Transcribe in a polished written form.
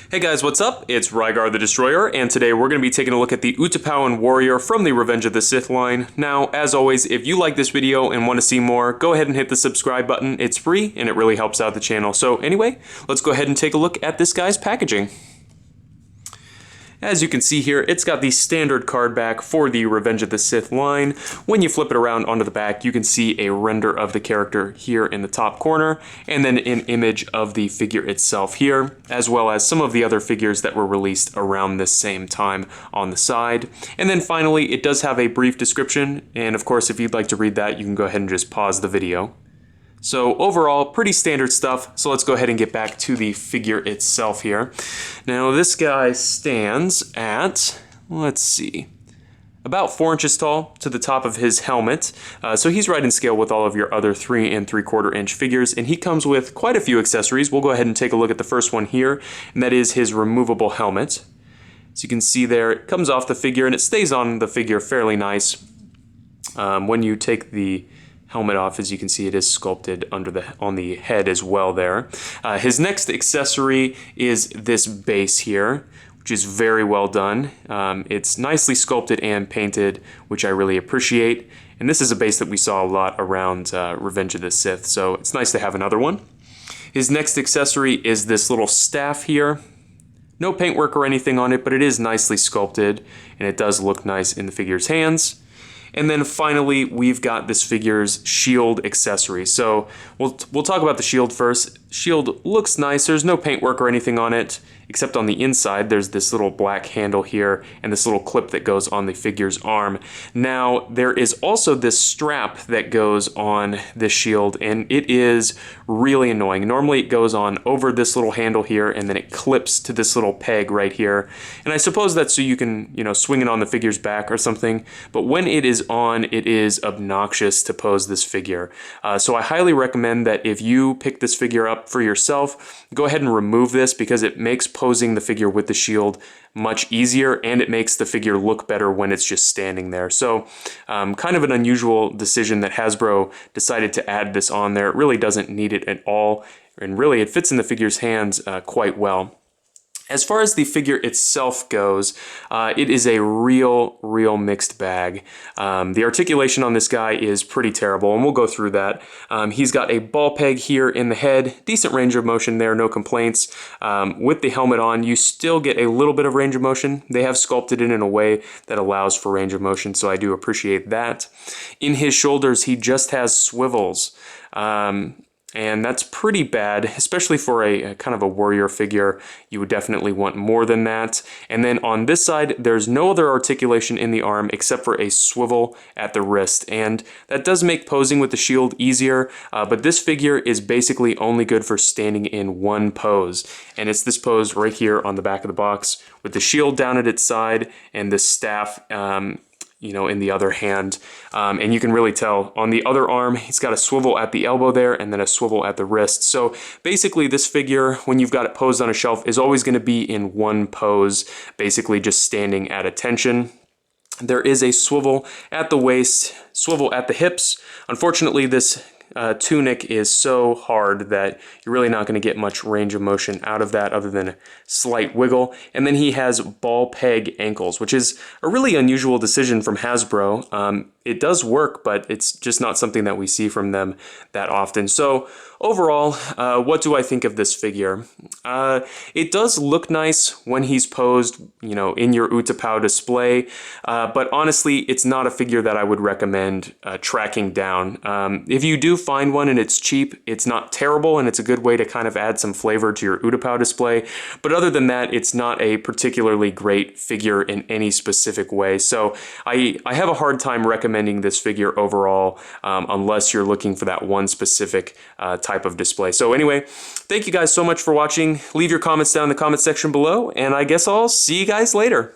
Hey guys, what's up? It's Rygar the Destroyer, and today we're going to be taking a look at the Utapaun Warrior from the Revenge of the Sith line. Now, as always, if you like this video and want to see more, go ahead and hit the subscribe button. It's free, and it really helps out the channel. So anyway, let's go ahead and take a look at this guy's packaging. As you can see here, it's got the standard card back for the Revenge of the Sith line. When you flip it around onto the back, you can see a render of the character here in the top corner, and then an image of the figure itself here, as well as some of the other figures that were released around this same time on the side. And then finally, it does have a brief description, and of course, if you'd like to read that, you can go ahead and just pause the video. So overall, pretty standard stuff, so let's go ahead and get back to the figure itself here. Now this guy stands at, let's see, about 4 inches tall to the top of his helmet. So he's right in scale with all of your other 3 3/4 inch figures, and he comes with quite a few accessories. We'll go ahead and take a look at the first one here, and that is his removable helmet. As you can see there, it comes off the figure and it stays on the figure fairly nice. When you take the helmet off, as you can see, it is sculpted on the head as well there. His next accessory is this base here, which is very well done. It's nicely sculpted and painted, which I really appreciate. And this is a base that we saw a lot around Revenge of the Sith, so it's nice to have another one. His next accessory is this little staff here. No paintwork or anything on it, but it is nicely sculpted, and it does look nice in the figure's hands. And then finally, we've got this figure's shield accessory. So we'll talk about the shield first. Shield looks nice. There's no paintwork or anything on it, except on the inside. There's this little black handle here and this little clip that goes on the figure's arm. Now, there is also this strap that goes on this shield, and it is really annoying. Normally, it goes on over this little handle here, and then it clips to this little peg right here. And I suppose that's so you can, swing it on the figure's back or something. But when it is on, it is obnoxious to pose this figure. So I highly recommend that if you pick this figure up for yourself, go ahead and remove this, because it makes posing the figure with the shield much easier, and it makes the figure look better when it's just standing there. So kind of an unusual decision that Hasbro decided to add this on there. It really doesn't need it at all, and really it fits in the figure's hands quite well. As far as the figure itself goes, it is a real mixed bag. The articulation on this guy is pretty terrible, and we'll go through that. He's got a ball peg here in the head, decent range of motion there, no complaints. With the helmet on, you still get a little bit of range of motion. They have sculpted it in a way that allows for range of motion, so I do appreciate that. In his shoulders, he just has swivels. And that's pretty bad, especially for a kind of a warrior figure. You would definitely want more than that. And then on this side, there's no other articulation in the arm except for a swivel at the wrist. And that does make posing with the shield easier, but this figure is basically only good for standing in one pose. And it's this pose right here on the back of the box with the shield down at its side and the staff in the other hand. And you can really tell on the other arm, he's got a swivel at the elbow there and then a swivel at the wrist. So basically this figure, when you've got it posed on a shelf, is always going to be in one pose, basically just standing at attention. There is a swivel at the waist, swivel at the hips. Unfortunately, this tunic is so hard that you're really not going to get much range of motion out of that other than a slight wiggle. And then he has ball peg ankles, which is a really unusual decision from Hasbro. It does work, but it's just not something that we see from them that often. So overall, what do I think of this figure? It does look nice when he's posed, in your Utapaun display, but honestly, it's not a figure that I would recommend tracking down. If you do find one and it's cheap, it's not terrible, and it's a good way to kind of add some flavor to your Utapaun display. But other than that, it's not a particularly great figure in any specific way. So I have a hard time recommending this figure overall, unless you're looking for that one specific type of display. So anyway, thank you guys so much for watching. Leave your comments down in the comment section below, and I guess I'll see you guys later.